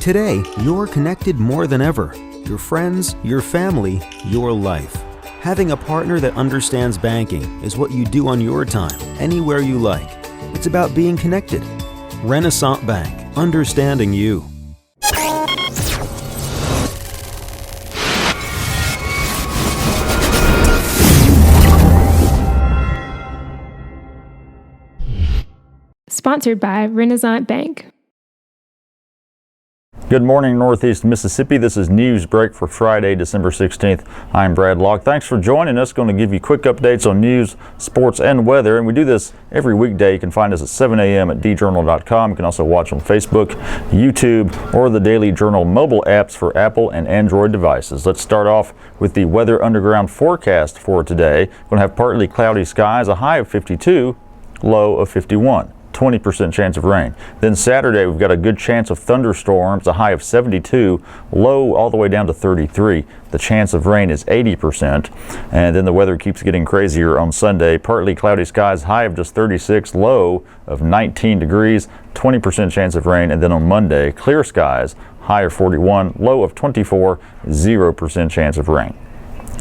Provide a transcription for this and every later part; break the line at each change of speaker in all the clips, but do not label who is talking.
Today, you're connected more than ever. Your friends, your family, your life. Having a partner that understands banking is what you do on your time, anywhere you like. It's about being connected. Renaissance Bank, understanding you.
Sponsored by Renaissance Bank.
Good morning, Northeast Mississippi. This is Newsbreak for Friday, December 16th. I'm Brad Locke. Thanks for joining us. Going to give you quick updates on news, sports, and weather. And we do this every weekday. You can find us at 7 a.m. at djournal.com. You can also watch on Facebook, YouTube, or the Daily Journal mobile apps for Apple and Android devices. Let's start off with the Weather Underground forecast for today. We're going to have partly cloudy skies, a high of 52, low of 51. 20% chance of rain. Then Saturday, we've got a good chance of thunderstorms, a high of 72, low all the way down to 33. The chance of rain is 80%. And then the weather keeps getting crazier on Sunday. Partly cloudy skies, high of just 36, low of 19 degrees, 20% chance of rain. And then on Monday, clear skies, high of 41, low of 24, 0% chance of rain.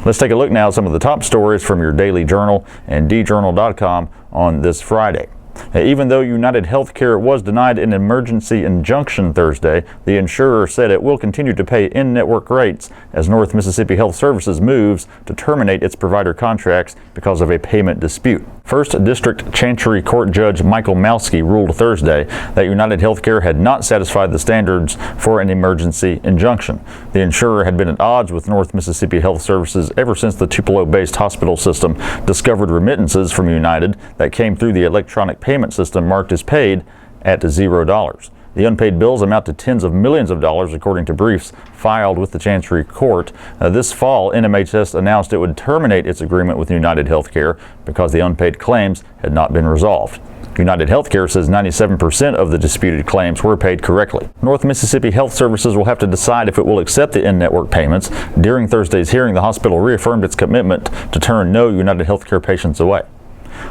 Let's take a look now at some of the top stories from your Daily Journal and djournal.com on this Friday. Even though United Healthcare was denied an emergency injunction Thursday, the insurer said it will continue to pay in-network rates as North Mississippi Health Services moves to terminate its provider contracts because of a payment dispute. First District Chancery Court Judge Michael Malski ruled Thursday that United Healthcare had not satisfied the standards for an emergency injunction. The insurer had been at odds with North Mississippi Health Services ever since the Tupelo-based hospital system discovered remittances from United that came through the electronic payment system marked as paid at $0. The unpaid bills amount to tens of millions of dollars, according to briefs filed with the Chancery Court. This fall, NMHS announced it would terminate its agreement with United Healthcare because the unpaid claims had not been resolved. United Healthcare says 97% of the disputed claims were paid correctly. North Mississippi Health Services will have to decide if it will accept the in-network payments. During Thursday's hearing, the hospital reaffirmed its commitment to turn no United Healthcare patients away.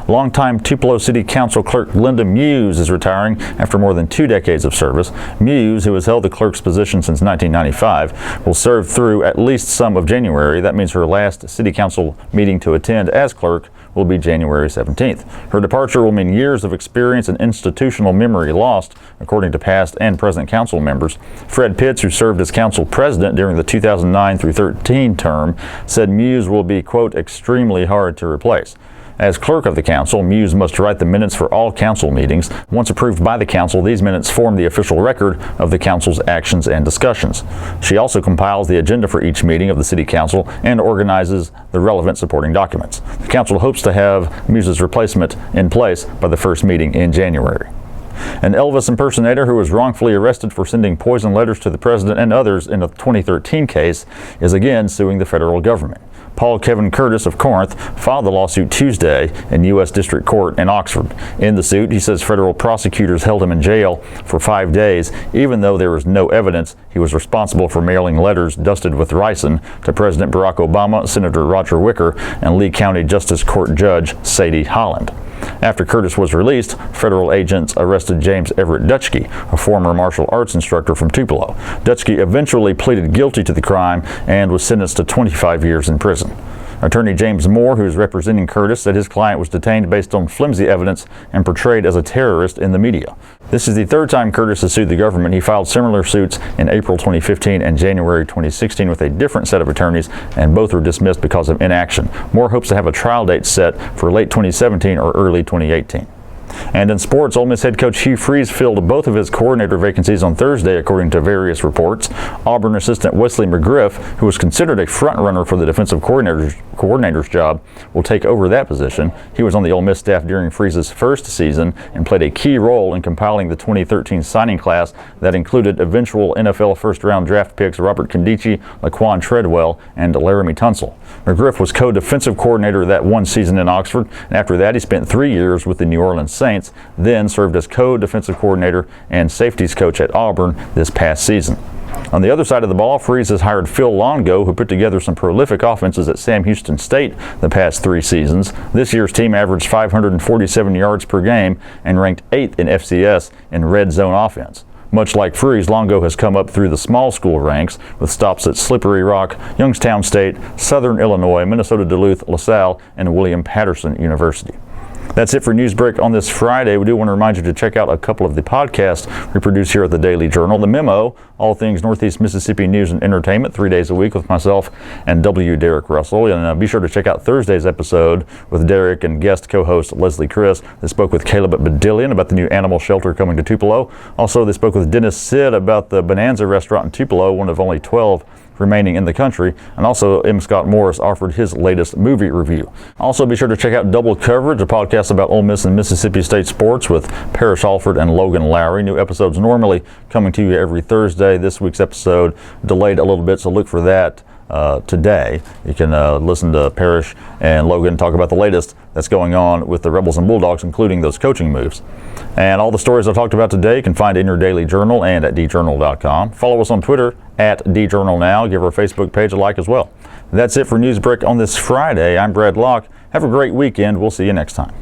Longtime Tupelo City Council Clerk Linda Muse is retiring after more than 2 decades of service. Muse, who has held the clerk's position since 1995, will serve through at least some of January. That means her last city council meeting to attend as clerk will be January 17th. Her departure will mean years of experience and institutional memory lost, according to past and present council members. Fred Pitts, who served as council president during the 2009 through 13 term, said Muse will be, quote, extremely hard to replace. As clerk of the council, Muse must write the minutes for all council meetings. Once approved by the council, these minutes form the official record of the council's actions and discussions. She also compiles the agenda for each meeting of the city council and organizes the relevant supporting documents. The council hopes to have Muse's replacement in place by the first meeting in January. An Elvis impersonator who was wrongfully arrested for sending poison letters to the president and others in a 2013 case is again suing the federal government. Paul Kevin Curtis of Corinth filed the lawsuit Tuesday in U.S. District Court in Oxford. In the suit, he says federal prosecutors held him in jail for 5 days, even though there was no evidence he was responsible for mailing letters dusted with ricin to President Barack Obama, Senator Roger Wicker, and Lee County Justice Court Judge Sadie Holland. After Curtis was released, federal agents arrested James Everett Dutschke, a former martial arts instructor from Tupelo. Dutschke eventually pleaded guilty to the crime and was sentenced to 25 years in prison. Attorney James Moore, who is representing Curtis, said his client was detained based on flimsy evidence and portrayed as a terrorist in the media. This is the third time Curtis has sued the government. He filed similar suits in April 2015 and January 2016 with a different set of attorneys, and both were dismissed because of inaction. Moore hopes to have a trial date set for late 2017 or early 2018. And in sports, Ole Miss head coach Hugh Freeze filled both of his coordinator vacancies on Thursday, according to various reports. Auburn assistant Wesley McGriff, who was considered a front-runner for the defensive coordinator's job, will take over that position. He was on the Ole Miss staff during Freeze's first season and played a key role in compiling the 2013 signing class that included eventual NFL first-round draft picks Robert Condici, Laquan Treadwell, and Laramie Tunsil. McGriff was co-defensive coordinator that one season in Oxford, and after that he spent 3 years with the New Orleans Saints, then served as co-defensive coordinator and safeties coach at Auburn this past season. On the other side of the ball, Freeze has hired Phil Longo, who put together some prolific offenses at Sam Houston State the past 3 seasons. This year's team averaged 547 yards per game and ranked 8th in FCS in red zone offense. Much like Freeze, Longo has come up through the small school ranks with stops at Slippery Rock, Youngstown State, Southern Illinois, Minnesota Duluth, LaSalle, and William Patterson University. That's it for Newsbreak on this Friday. We do want to remind you to check out a couple of the podcasts we produce here at the Daily Journal. The Memo, all things Northeast Mississippi news and entertainment, 3 days a week with myself and W. Derek Russell. And be sure to check out Thursday's episode with Derek and guest co-host Leslie Chris. They spoke with Caleb Badillion about the new animal shelter coming to Tupelo. Also, they spoke with Dennis Sid about the Bonanza restaurant in Tupelo, one of only 12 remaining in the country. And also, M. Scott Morris offered his latest movie review. Also, be sure to check out Double Coverage, a podcast about Ole Miss and Mississippi State sports with Parrish Alford and Logan Lowry. New episodes normally coming to you every Thursday. This week's episode delayed a little bit, so look for that today. You can listen to Parrish and Logan talk about the latest that's going on with the Rebels and Bulldogs, including those coaching moves. And all the stories I talked about today you can find in your Daily Journal and at djournal.com. Follow us on Twitter at djournalnow. Give our Facebook page a like as well. That's it for Newsbreak on this Friday. I'm Brad Locke. Have a great weekend. We'll see you next time.